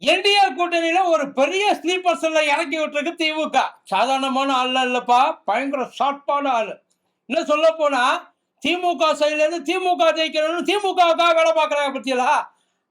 NDA கூட்டணியில ஒரு பெரிய ஸ்லீப்பர் செல்ல இறக்கி விட்டுருக்கு திமுக. சாதாரணமான ஆள்லாம் இல்லப்பா. பயங்கர ஷார்ப்பான ஆளு. இன்னும் சொல்லப் போனா, திமுக சைடுல இருந்து திமுக ஜெயிக்கணும்னு திமுகவுக்காக வேலை பார்க்குறாங்க பாத்தீங்களா?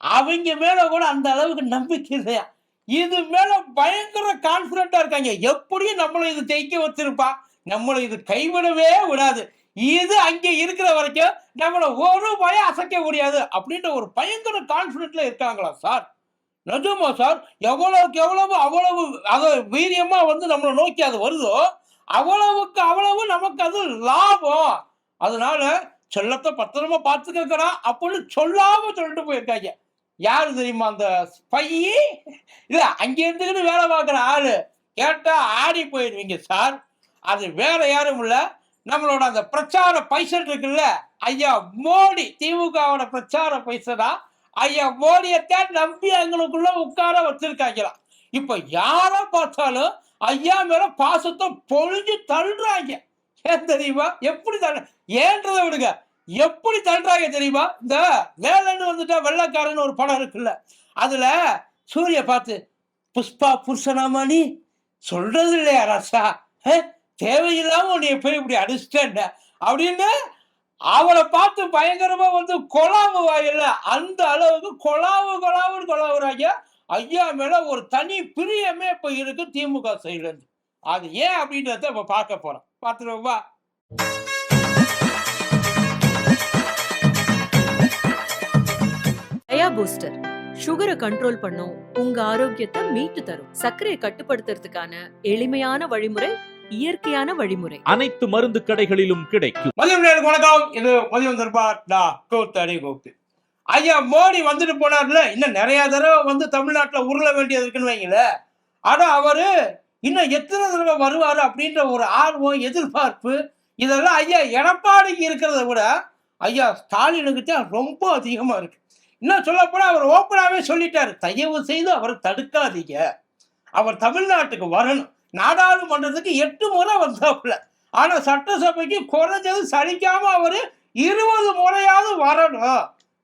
அவிங்க மேல கூட அந்த அளவுக்கு நம்பிக்கை இல்லையா? இது மேல பயங்கர கான்ஃபிடென்ட்டா இருக்காங்க. எப்படியும் நம்மள இது ஜெயிக்க வச்சிருப்பா. நம்மள இது கைவிடவே விடாது. இது அங்க இருக்கிற வரைக்கும் நம்மள ஒரு பயம் அசைக்க முடியாது. அப்படின்ற ஒரு பயங்கர கான்ஃபிடென்ட்ல இருக்காங்களாம் சார். நிஜமா சார். எவ்வளவுக்கு எவ்வளவு அவ்வளவு அது வீரியமா வந்து நம்மள நோக்கி அது வருதோ, அவ்வளவுக்கு அவ்வளவு நமக்கு அது லாபம். அதனால செல்லத்த பத்திரமா பார்த்துக்கங்கடா அப்படின்னு சொல்லாம சொல்லிட்டு போயிருக்காங்க. யாரு தெரியுமா அந்த ஸ்பையி? இல்ல அங்க இருந்துகிட்டு வேலை பார்க்குற ஆளு. கேட்டா ஆடி போயிருவீங்க சார். அது வேற யாரும் இல்ல. நம்மளோட அந்த பிரச்சார பைசல் இருக்குல்ல, ஐயா மோடி திமுகவோட பிரச்சார பைசல் ஐயா மோடியத்தான் நம்பி எங்களுக்குள்ள உட்கார வச்சிருக்காங்களாம். இப்ப யார பார்த்தாலும் ஐயா மேல பாசத்தை பொழிஞ்சு தள்ளுறாங்க. ஏன் தெரியுமா? எப்படி தள்ள ஏன்றதை விடுங்க. எப்படி தள்ளுறாங்க தெரியுமா? இந்த வேலன்னு வந்துட்டா வெள்ளக்காரன் ஒரு படம் இருக்குல்ல, அதுல சூரிய பார்த்து புஷ்பா புருஷனாமா நீ சொல்றது இல்லையா ராசா, தேவையில்லாம உன்னைய போய் இப்படி அடிச்சிட்டேன் அப்படின்னு அவளை பார்த்து பயங்கரமா வந்து கொலாவு வாயில்ல அந்த அளவுக்கு கொலாவுன்னு கொலாவுறாங்க. ஐயா மேல ஒரு தனி பிரியமே இப்ப இருக்கு திமுக சைடுல இருந்து. அது ஏன் அப்படின்றத இப்ப பார்க்க போறோம். பார்த்துருவோமா? டயா பூஸ்டர் சுகரை கண்ட்ரோல் பண்ணும், உங்க ஆரோக்கியத்தை மீட்டு தரும். சர்க்கரையை கட்டுப்படுத்துறதுக்கான எளிமையான வழிமுறை, இயற்கையான வழிமுறை. அனைத்து மருந்து கடைகளிலும் கிடைக்கும். மதியம் வணக்கம். இது மதியம் தர்பார் கூத்தடி கோப்பி. ஐயா மோடி வந்துட்டு போனார்ல, இன்னும் நிறைய தடவை வந்து தமிழ்நாட்டுல உருள வேண்டியது இருக்குன்னு வைங்கள. ஆனா அவரு இன்னும் எத்தனை தடவை வருவாரு அப்படின்ற ஒரு ஆர்வம், எதிர்பார்ப்பு இதெல்லாம் ஐயா எடப்பாடிக்கு இருக்கிறத விட ஐயா ஸ்டாலினுக்கு தான் ரொம்ப அதிகமா இருக்கு. இன்னும் சொல்ல போனா அவர் ஓப்பனாவே சொல்லிட்டாரு, தயவு செய்து அவரை தடுக்காதீங்க, அவர் தமிழ்நாட்டுக்கு வரணும். நாடாளுமன்றத்துக்கு 8 முறை வந்தாப்புல. ஆனா சட்டசபைக்கு குறைஞ்சது சலிக்காம அவரு 20 முறையாவது வரணும்.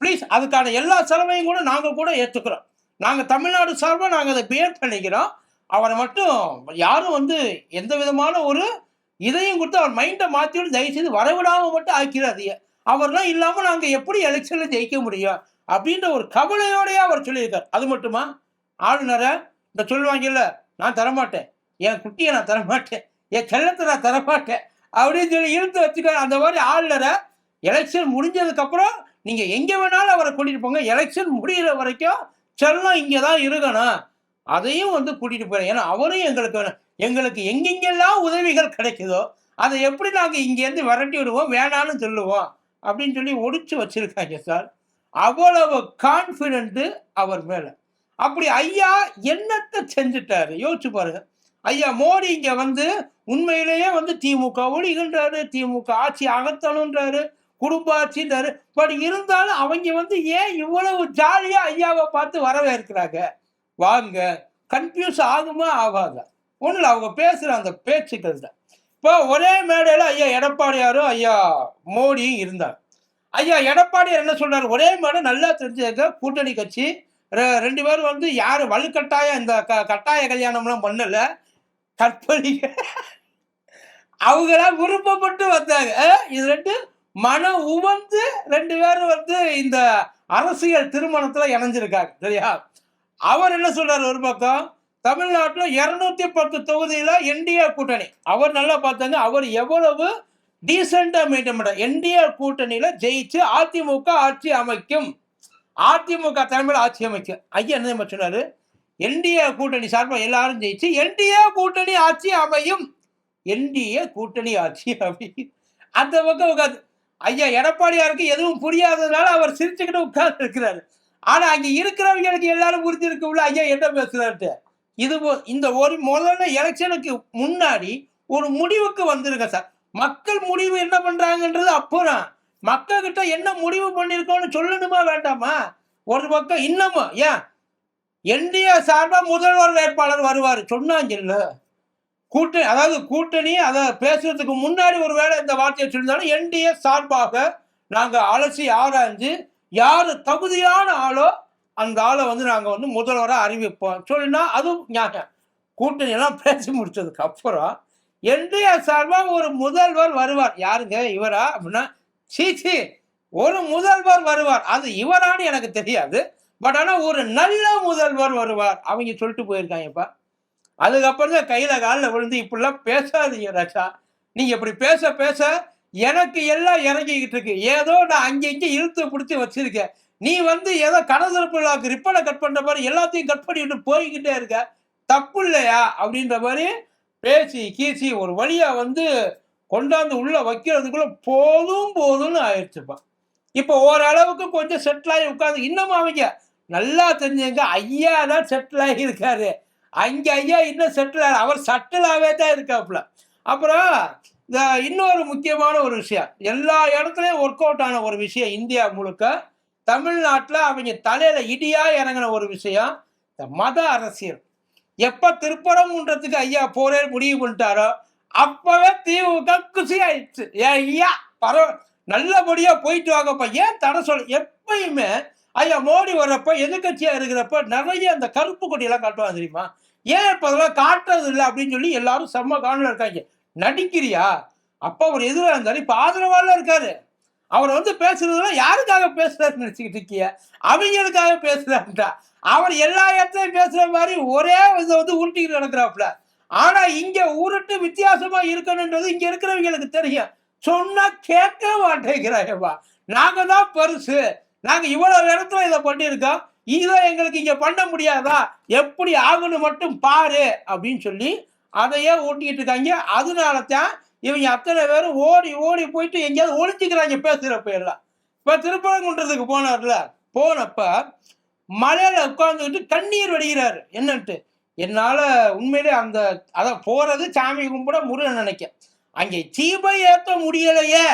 ப்ளீஸ், அதுக்கான எல்லா செலவையும் கூட நாங்க கூட ஏத்துக்கிறோம். நாங்க தமிழ்நாடு சார்பா நாங்க அதை பேர் பண்ணிக்கிறோம். அவரை மட்டும் யாரும் வந்து எந்த விதமான ஒரு இதையும் கொடுத்து அவர் மைண்டை மாற்றிவிட்டு தயவு செய்து வரவிடாம மட்டும் ஆக்கிறாதீங்க. அவர்லாம் இல்லாம நாங்க எப்படி எலெக்ஷன்ல ஜெயிக்க முடியும் அப்படின்ற ஒரு கவலையோடய அவர் சொல்லியிருக்கார். அது மட்டுமா, ஆளுநரை இந்த சொல்லுவாங்கல்ல, நான் தரமாட்டேன், என் குட்டியை நான் தரமாட்டேன், என் செல்லத்தை நான் தரமாட்டேன் அப்படின்னு சொல்லி இழுத்து வச்சுக்க. அந்த மாதிரி ஆளுநரை எலெக்ஷன் முடிஞ்சதுக்கு அப்புறம் நீங்க எங்க வேணாலும் அவரை கூட்டிட்டு போங்க, எலெக்ஷன் முடிகிற வரைக்கும் செல்லம் இங்கதான் இருக்கணும், அதையும் வந்து கூட்டிட்டு போறேன். ஏன்னா அவரும் எங்களுக்கு எங்கெங்கெல்லாம் உதவிகள் கிடைக்குதோ அதை எப்படி நாங்க இங்க இருந்து விரட்டி விடுவோம், வேணான்னு சொல்லுவோம் அப்படின்னு சொல்லி ஒடிச்சு வச்சிருக்காங்க சார். அவ்வளவு கான்பிடென்ட் அவர் மேல. அப்படி ஐயா என்னத்தை செஞ்சுட்டாரு யோசிச்சு பாருங்க. ஐயா மோடி இங்க வந்து உண்மையிலேயே வந்து திமுக ஒழிகின்றாரு, திமுக ஆட்சி அகத்தணுன்றாரு, குடும்ப ஆட்சின்றாரு. பட் இருந்தாலும் அவங்க வந்து ஏன் இவ்வளவு ஜாலியா ஐயாவை பார்த்து வரவேற்கிறாங்க? வாங்க, கன்ஃபியூஸ் ஆகுமா ஆகாதா? ஒண்ணுல அவங்க பேசுற அந்த பேச்சுக்கள் தான். இப்போ ஒரே மேடையில ஐயா எடப்பாடியாரும் ஐயா மோடியும் இருந்தார். ஐயா எடப்பாடியார் என்ன சொல்றாரு, ஒரே மேடை நல்லா தெரிஞ்சுக்க, கூட்டணி கட்சி 2 பேரும் வந்து யாரு வலுக்கட்டாயம் இந்த கட்டாய கல்யாணம்லாம் பண்ணல, கற்பழிக்க அவங்களா விருப்பப்பட்டு வந்தாங்க. இது 2 மன உவந்து 2 பேரும் வந்து இந்த அரசியல் திருமணத்துல இணைஞ்சிருக்காங்க. சரியா? அவர் என்ன சொல்றாரு, ஒரு பக்கம் தமிழ்நாட்டுல 210 தொகுதியில என்டிஏ கூட்டணி, அவர் நல்லா பார்த்தாங்க, அவர் எவ்வளவு டீசெண்டா மெயின்டைன் பண்ற. என்டிஏ கூட்டணியில ஜெயிச்சு அதிமுக ஆட்சி அமைக்கும், அதிமுக தலைமையில் ஆட்சி அமைக்கும். ஐயா என்ன சொன்னாரு, என்டிஏ கூட்டணி சார்பா எல்லாரும் ஜெயிச்சு என்டிஏ கூட்டணி ஆட்சி அமையும், என்டிஏ கூட்டணி ஆட்சி அமையும். அந்த பக்கம் உட்காந்து ஐயா எடப்பாடியாருக்கு எதுவும் புரியாததுனால அவர் சிரிச்சுக்கிட்டு உட்கார்ந்து இருக்கிறாரு. ஆனா அங்க இருக்கிறவங்களுக்கு எல்லாரும் புரிஞ்சிருக்கும்ல ஐயா என்ன பேசுறாரு. இது இந்த ஒரு முதல்ல எலெக்ஷனுக்கு முன்னாடி ஒரு முடிவுக்கு வந்துருங்க சார். மக்கள் முடிவு என்ன பண்றாங்கன்றது அப்புறம், மக்கள் கிட்ட என்ன முடிவு பண்ணிருக்கோம்னு சொல்லணுமா வேண்டாமா? ஒரு பக்கம் இன்னமும் ஏன் என்டிஏ சார்பா முதல்வர் வேட்பாளர் வருவாரு சொன்னாங்கல்ல, கூட்டணி அதாவது கூட்டணி அதை பேசுறதுக்கு முன்னாடி ஒரு வேளை இந்த வார்த்தையை சொல்லியிருந்தாலும் என்டிஏ சார்பாக நாங்க அலசி ஆராய்ஞ்சு யாரு தகுதியான ஆளோ அந்த ஆளை வந்து நாங்கள் வந்து முதல்வராக அறிவிப்போம் சொல்லினா அதுவும் ஞாபகம். கூட்டணி எல்லாம் பேசி முடிச்சதுக்கு அப்புறம் என்டிஆர் சார்பாக ஒரு முதல்வர் வருவார். யாருங்க இவரா அப்படின்னா, சீச்சி ஒரு முதல்வர் வருவார். அது இவரான்னு எனக்கு தெரியாது. பட் ஆனால் ஒரு நல்ல முதல்வர் வருவார். அவங்க சொல்லிட்டு போயிருக்காங்கப்பா. அதுக்கப்புறம் தான் கையில காலில் விழுந்து இப்படிலாம் பேசாதீங்க ராஜா. நீங்க இப்படி பேச பேச எனக்கு எல்லாம் இறங்கிக்கிட்டு இருக்கு. ஏதோ நான் அங்கே இங்கே இழுத்து பிடிச்சி வச்சிருக்கேன். நீ வந்து ஏதோ கடற்கரை விழாவுக்கு ரிப்பனை கட் பண்ற மாதிரி எல்லாத்தையும் கட் பண்ணிட்டு போய்கிட்டே இருக்க. தப்பு இல்லையா அப்படின்ற மாதிரி பேசி கீசி ஒரு வழியா வந்து கொண்டாந்து உள்ள வைக்கிறதுக்குள்ள போதும் போதும்னு ஆயிடுச்சுப்பா. இப்போ ஓரளவுக்கு கொஞ்சம் செட்டில் ஆகி உட்காந்து இன்னமும் அவங்க நல்லா தெரிஞ்சுங்க, ஐயா தான் செட்டில் ஆகி இருக்காரு. அங்க ஐயா இன்னும் செட்டில் அவர் சட்டிலாகவே தான் இருக்காப்புல. அப்புறம் இந்த இன்னொரு முக்கியமான ஒரு விஷயம், எல்லா இடத்துலையும் ஒர்க் அவுட் ஆன ஒரு விஷயம், இந்தியா முழுக்க தமிழ்நாட்டில் அவங்க தலையில இடியா இறங்கின ஒரு விஷயம் இந்த மத அரசியல். எப்ப திருப்பரங்குன்றத்துக்கு ஐயா போரே முடிவு பண்ணிட்டாரோ அப்பவே திமுக குசி ஆயிடுச்சு. ஐயா நல்லபடியா போயிட்டு வாங்கப்பா, ஏன் தடை சொல்ல. எப்பயுமே ஐயா மோடி வர்றப்ப எதிர்கட்சியா இருக்கிறப்ப நிறைய அந்த கருப்பு கொடியெல்லாம் காட்டுவாங்க தெரியுமா. ஏன் இப்ப அதெல்லாம் காட்டுறது இல்லை அப்படின்னு சொல்லி எல்லாரும் செம்ம காணல இருக்காங்க. நடிக்கிறியா? அப்ப அவர் எதிராக இருந்தாரு, இப்ப ஆதரவால இருக்காரு. அவர் வந்து பேசுறதுலாம் யாருக்காக பேசுறாருன்னு நினைச்சுக்கிட்டு இருக்கிய, அவங்களுக்காக பேசுறாருன்றா. அவர் எல்லா இடத்தையும் பேசுற மாதிரி ஒரே இதை வந்து உருட்டிக்கிட்டு நடக்கிறாப்புல. ஆனா இங்க உருட்டு வித்தியாசமா இருக்கணும்ன்றது இங்க இருக்கிறவங்களுக்கு தெரியும். சொன்னா கேட்க மாட்டேங்கிறாங்கப்பா. நாங்க தான் பெருசு, நாங்க இவ்வளவு இடத்துல இதை பண்ணியிருக்கோம், இதை எங்களுக்கு இங்க பண்ண முடியாதா, எப்படி ஆகணும் மட்டும் பாரு அப்படின்னு சொல்லி அதையே ஓட்டிக்கிட்டு இருக்காங்க. அதனால தான் இவங்க அத்தனை பேரும் ஓடி ஓடி போயிட்டு எங்கேயாவது ஒழிச்சுக்கிறாங்க பேசுறப்ப எல்லாம். இப்ப திருப்பரங்குன்றத்துக்கு போனார்ல, போனப்ப மலையில உட்கார்ந்துக்கிட்டு கண்ணீர் வடிகிறாரு. என்னன்ட்டு, என்னால உண்மையிலே அந்த அதான் போறது சாமி கும்பிட முருகன் நினைக்க, அங்கே தீபை ஏற்ற முடியலையே.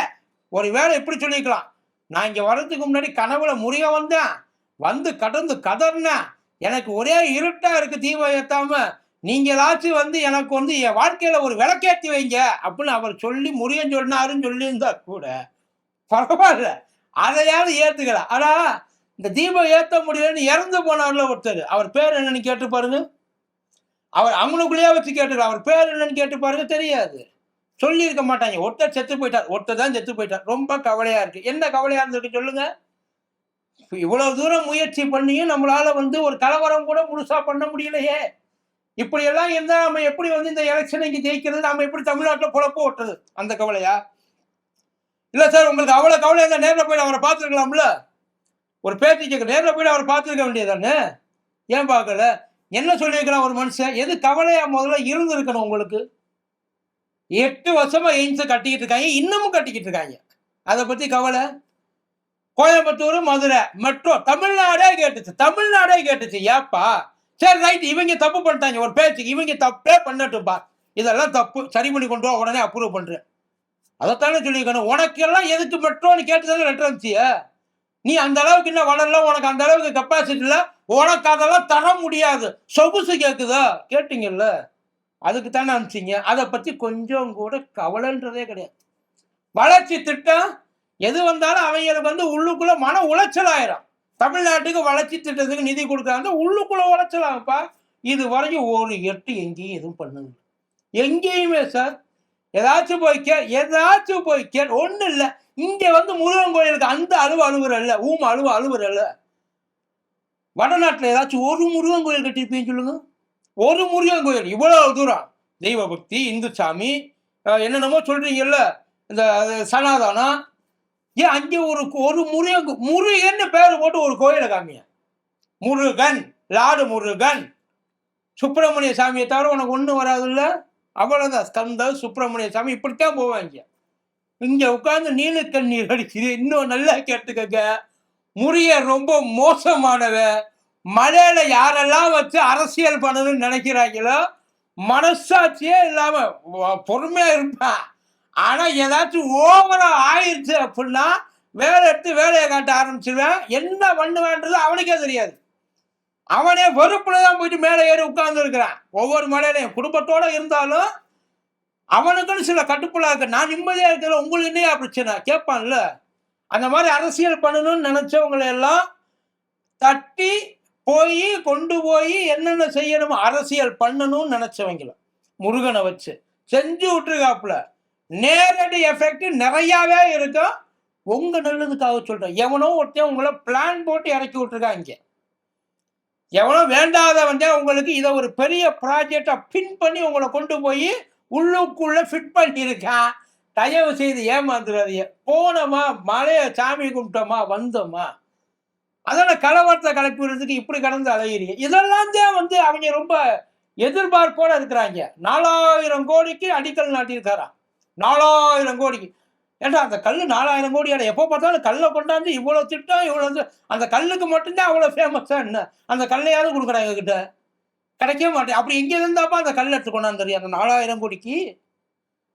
ஒரு வேளை எப்படி சொல்லிக்கலாம், நான் இங்க வர்றதுக்கு முன்னாடி கனவுல முருகன் வந்தேன், வந்து கடந்து கதர்னா எனக்கு ஒரே இருட்டா இருக்கு தீபம் ஏத்தாம, நீங்களாச்சும் வந்து எனக்கு வந்து என் வாழ்க்கையில ஒரு விளக்கேற்றி வைங்க அப்படின்னு அவர் சொல்லி முருகன் சொன்னாருன்னு சொல்லியிருந்தா கூட பரவாயில்ல, அதையாவது ஏத்துக்கலாம். ஆனா இந்த தீபம் ஏத்த முடியலன்னு இறந்து போனார்ல ஒருத்தர், அவர் பேர் என்னன்னு கேட்டு பாருங்க. அவர் அவங்களுக்குள்ளேயே வச்சு கேட்டுக்கலாம், அவர் பேர் என்னன்னு கேட்டு பாருங்க, தெரியாது, சொல்லி இருக்க மாட்டாங்க. ஒருத்தர் செத்து போயிட்டார், ஒருத்தர் தான் செத்து போயிட்டார். ரொம்ப கவலையா இருக்கு. என்ன கவலையா இருந்திருக்கு சொல்லுங்க. இவ்வளவு தூரம் முயற்சி பண்ணியும் நம்மளால வந்து ஒரு கலவரம் கூட முழுசா பண்ண முடியலையே. இப்படி எல்லாம் இருந்தா நம்ம எப்படி வந்து இந்த எலெக்ஷன் இங்க ஜெயிக்கிறது, நம்ம எப்படி தமிழ்நாட்டில் பொழப்பு ஓட்டுறது, அந்த கவலையா? இல்ல சார் உங்களுக்கு அவ்வளவு கவலை இருந்தா நேரில் போய் அவரை பார்த்துருக்கலாம்ல. ஒரு பேட்டி கேட்க நேரில் போய் அவரை பார்த்துருக்க வேண்டியதானே, ஏன் பார்க்கல? என்ன சொல்லியிருக்கலாம் ஒரு மனுஷன்? எது கவலையா முதல்ல இருந்திருக்கணும் உங்களுக்கு? 8 வருஷமா எய்ம்ஸ் கட்டிக்கிட்டு இருக்காங்க, இன்னமும் கட்டிக்கிட்டு இருக்காங்க. அதை பத்தி கவலை? கோயம்புத்தூர் மதுரை மெட்ரோ தமிழ்நாடே கேட்டுச்சு, தமிழ்நாடே கேட்டுச்சு. ஏப்பா சரி ரைட், இவங்க தப்பு பண்ணிட்டாங்க ஒரு பேச்சுக்கு, இவங்க தப்பே பண்ணட்டும்பா, இதெல்லாம் தப்பு, சரி பண்ணி கொண்டு வா, உடனே அப்ரூவ் பண்றேன். அதைத்தானே சொல்லியிருக்கணும். உனக்கு எல்லாம் எதுக்கு மெட்ரோன்னு கேட்டுதானே லெட்டர் அனுப்பிச்சிய. நீ அந்த அளவுக்கு இன்னும் வளரல, உனக்கு அந்த அளவுக்கு கெப்பாசிட்டி இல்லை, உனக்கு அதெல்லாம் தர முடியாது, சொகுசு கேட்குதா கேட்டீங்கல்ல, அதுக்கு தானே அனுப்பிச்சிங்க. அதை பத்தி கொஞ்சம் கூட கவலைன்றதே கிடையாது. வளர்ச்சி திட்டம் எது வந்தாலும் அவங்களுக்கு வந்து உள்ளுக்குள்ள மன உளைச்சல் ஆயிரும். தமிழ்நாட்டுக்கு வளர்ச்சி திட்டத்துக்கு நிதி கொடுக்குறாங்க, உள்ளுக்குள்ள உளைச்சல் ஆகுப்பா. இது வரைக்கும் ஒரு எட்டு எங்கேயும் எதுவும் பண்ணுங்க, எங்கேயுமே சார். ஏதாச்சும் போய் கே ஒன்றும் இல்லை. இங்க வந்து முருகன் கோயிலுக்கு அந்த அழுவுறல்ல, அழுவுறல்ல. வடநாட்டில் ஏதாச்சும் ஒரு முருகன் கோயில் கட்டிருப்பீங்கன்னு சொல்லுங்க. ஒரு முருகன் கோயில், இவ்வளவு தூரம் தெய்வ பக்தி, இந்து சாமி என்னென்னமோ சொல்றீங்கல்ல, இந்த சனாதனம், ஏன் அங்கே ஒரு முருகன் பேர் போட்டு ஒரு கோயிலை காமிய. முருகன், லாடு முருகன், சுப்பிரமணிய சாமியை தவிர உனக்கு ஒன்றும் வராதுல்ல. அவ்வளவுதான், ஸ்கந்தர், சுப்பிரமணிய சாமி, இப்படித்தான் போவாங்க. இங்க உட்கார்ந்து நீல கண்ணீர் அடிக்குது. இன்னும் நல்லா கேட்டுக்கங்க, முருகன் ரொம்ப மோசமானவ. மலையில யாரெல்லாம் வச்சு அரசியல் பண்ணணும்னு நினைக்கிறாங்களோ மனசாட்சியே இல்லாம பொறுமையா இருப்பான். ஆனா ஏதாச்சும் ஓவரா ஆயிடுச்சு அப்படின்னா வேலை எடுத்து வேலையை காட்ட ஆரம்பிச்சிருவேன். என்ன பண்ணுவேன்றது அவனுக்கே தெரியாது. அவனே வெறுப்புலதான் போயிட்டு மேலே ஏறி உட்கார்ந்து இருக்கிறான். ஒவ்வொரு மலையிலையும் குடும்பத்தோட இருந்தாலும் அவனுக்குன்னு சில கட்டுப்புலா இருக்கு. நான் நிம்மதியா இருக்கிற உங்களுக்கு என்னையா பிரச்சனை கேட்பான்ல. அந்த மாதிரி அரசியல் பண்ணணும்னு நினைச்சவங்களை எல்லாம் தட்டி போய் கொண்டு போய் என்னென்ன செய்யணும் அரசியல் பண்ணணும்னு நினைச்சவங்கள முருகனை வச்சு செஞ்சு விட்டுருக்காப்புல. நேரடி எஃபெக்ட் நிறையாவே இருக்கும். உங்க நல்லதுக்காக சொல்றேன். எவனோ ஒருத்தன் உங்களை பிளான் போட்டு இறக்கி விட்டுருக்காங்க. எவனோ வேண்டாத வந்தா உங்களுக்கு இதை ஒரு பெரிய ப்ராஜெக்டா பின் பண்ணி உங்களை கொண்டு போய் உள்ளுக்குள்ள ஃபிட் பண்ணியிருக்கான். தயவு செய்து ஏமாந்துடாதீங்க. போனோமா மலையை சாமி கும்பிட்டோமா வந்தோமா, அதோட கலவரத்தை கிளப்பிடுறதுக்கு இப்படி கடந்து அலையிறீங்க. இதெல்லாம் தான் அவங்க ரொம்ப எதிர்பார்ப்போட இருக்கிறாங்க. 4000 கோடிக்கு அடிக்கல் நாட்டியிருக்காராம். 4000 கோடிக்கு. ஏன்டா அந்த கல் 4000 கோடி எப்போ பார்த்தாலும் கல்லை கொண்டாந்து இவ்வளோ திட்டம் இவ்வளோ அந்த கல்லுக்கு மட்டும்தான் அவ்வளோ ஃபேமஸா என்ன? அந்த கல்லையாவது கொடுக்குறாங்க கிட்ட கிடைக்கவே மாட்டேன். அப்படி எங்கே இருந்தாப்பா அந்த கல் எடுத்து கொண்டாந்து தெரியும் அந்த 4000 கோடிக்கு?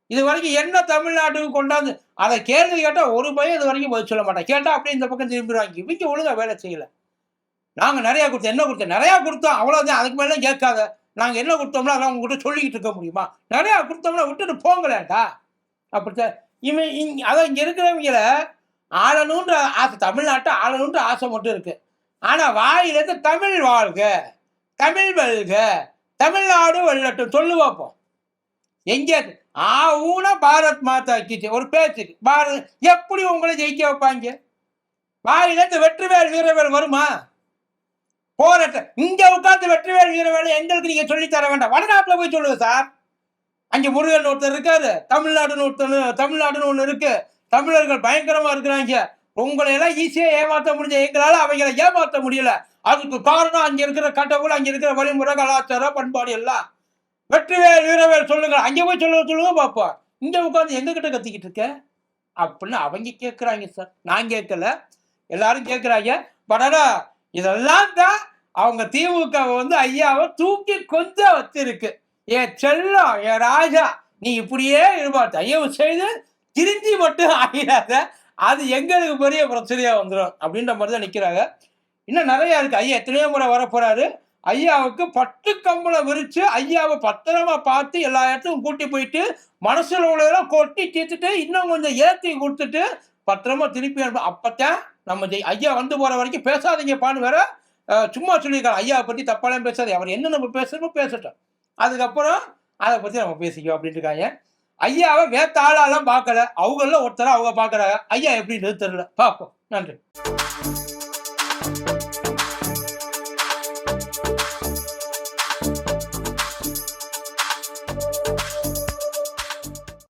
இது வரைக்கும் என்ன தமிழ்நாட்டுக்கு கொண்டாந்து அதை கேள்வி கேட்டால் ஒரு பையன் இது வரைக்கும் பதில் சொல்ல மாட்டேன். கேட்டால் அப்படியே இந்த பக்கம் திரும்பிடுவாங்க. இவங்க ஒழுங்காக வேலை செய்யலை. நாங்கள் நிறையா கொடுத்தோம், என்ன கொடுத்தோம், நிறையா கொடுத்தோம், அவ்வளோதான். அதுக்கு மேலே கேட்காத. நாங்கள் என்ன கொடுத்தோம்னா அதெல்லாம் உங்ககிட்ட சொல்லிக்கிட்டு இருக்க முடியுமா? நிறையா கொடுத்தோம்னா விட்டுட்டு போங்களேன்டா. அப்படித்தான் அதான் இங்கே இருக்கிறவங்கள ஆளணுன்ற ஆசை, தமிழ்நாட்டை ஆளணுன்ற ஆசை மட்டும் இருக்கு. ஆனால் வாயிலேருந்து தமிழ் வாழ்க, தமிழ் வெல்க, தமிழ்நாடு வெல்லட்டும் சொல்லு பார்ப்போம். எங்கே ஊனா பாரத் மாதா கீச்சு ஒரு பேச்சுக்கு பாரத் எப்படி உங்களை ஜெயிக்க வைப்பாங்க? வாயிலேருந்து வெற்றிவேல் வீரவேல் வருமா? போராட்டம் இங்க உட்காந்து வெற்றிவேல் வீரவேல் எங்களுக்கு நீங்க சொல்லி தர வேண்டாம். வடநாட்டில் போய் சொல்லுங்க சார். அங்கே முருகன் ஒருத்தர் இருக்காரு, தமிழ்நாடுன்னு ஒன்று இருக்கு, தமிழர்கள் பயங்கரமா இருக்கிறாங்க. உங்களை எல்லாம் ஈஸியா ஏமாற்ற முடிஞ்ச எங்களால அவங்களை ஏமாற்ற முடியல. அதுக்கு காரணம் அங்க இருக்கிற கடவுள், அங்க இருக்கிற வழிமுறை, கலாச்சாரம், பண்பாடு எல்லாம். வெற்றிவேல் வீரவேல் சொல்லுங்க, அங்கே போய் சொல்லுங்க பார்ப்போம். இங்க உட்காந்து எங்க கிட்ட கத்திக்கிட்டு இருக்க அப்படின்னு அவங்க கேட்குறாங்க சார். நான் கேட்கல, எல்லாரும் கேட்குறாங்க. பட் ஆனால் இதெல்லாம் தான் அவங்க திமுக ஐயாவை தூக்கி கொஞ்சம் வச்சிருக்கு. என் செல்லம், என் ராஜா, நீ இப்படியே இருப்பா, தயவு செய்து திருந்தி மட்டும் ஆகிடாத, அது எங்களுக்கு பெரிய பிரச்சனையா வந்துடும் அப்படின்ற மாதிரி தான் நிற்கிறாங்க. இன்னும் நிறையா இருக்கு. ஐயா எத்தனையோ முறை வரப்போறாரு. ஐயாவுக்கு பட்டு கம்பளம் விரிச்சு ஐயாவை பத்திரமா பார்த்து எல்லா இடத்துக்கும் கூட்டி போயிட்டு மனசுல உள்ளதெல்லாம் கொட்டி தீர்த்துட்டு இன்னும் கொஞ்சம் ஏற்றி கொடுத்துட்டு பத்திரமா திருப்பி அனுப்ப. அப்பத்தான் நம்ம ஐயா போற வரைக்கும் பேசாதீங்கப்பான்னு வேற சும்மா சொல்லியிருக்காரு. ஐயாவை பற்றி தப்பாலாம் பேசாது, அவர் என்ன நம்ம பேசணுமோ பேசட்டும், அதுக்கப்புறம் அதை பற்றி நம்ம பேசிக்கோ அப்படின்ட்டு இருக்காங்க. ஐயாவை வேத்த ஆளாலாம் பார்க்கல, அவங்கள ஒருத்தர அவங்க பார்க்குறாங்க. ஐயா எப்படின்னு தெரியல, பார்ப்போம். நன்றி.